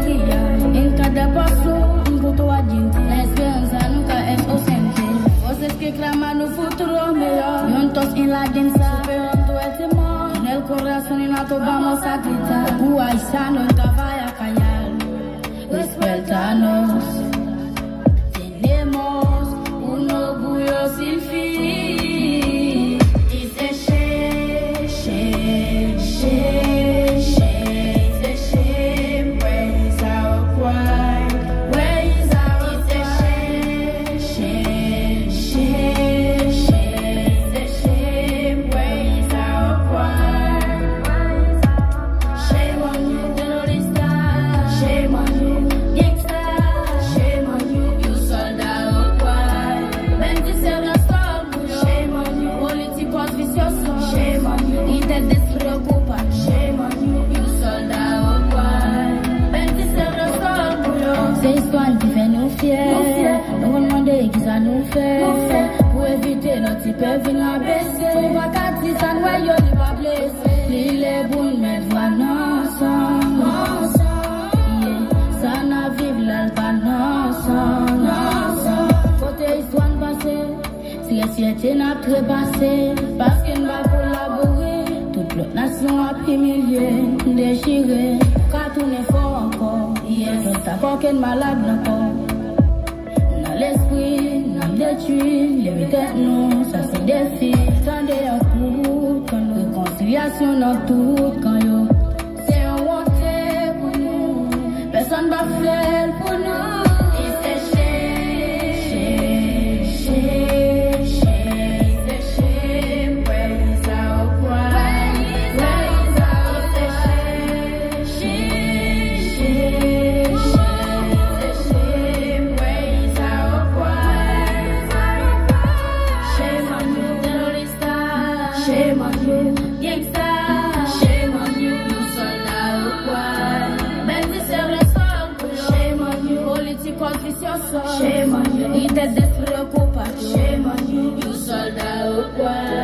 categoría. En cada paso, un voto a gente. La esperanza nunca es ausente. Voces que claman un futuro mejor. Juntos en la danza, superando el temor. En el corazón y nosotros vamos a gritar. Haitiano nunca vaya a callar. Despertanos. Tenemos un orgullo sin fin. Dice nous demander qui ça nous fait pour éviter notre type venir baisser. Son vacati ça nous est pas blessé. Il est bon mais voilà ensemble. Ça n'a vive l'alba ensemble. Côté histoire passée, si la société n'a trépassé, parce qu'elle va collaborer, toute l'autre nation a humilié, déchiré, car tout n'est fort encore. Je t'apporte qu'elle malade encore. L'esprit, nous détruit, les têtes nous, ça c'est défi. Tendez un coup, quand réconciliation dans tout, quand yo, c'est un wanté pour nous, personne va faire pour nous. Shame on you, gangsta. Shame on you, soldat au poil. Même si c'est le sol, shame on you, politique officielle. Shame on you, il t'aide d'esprit au coupable. Shame on you, soldat au poil.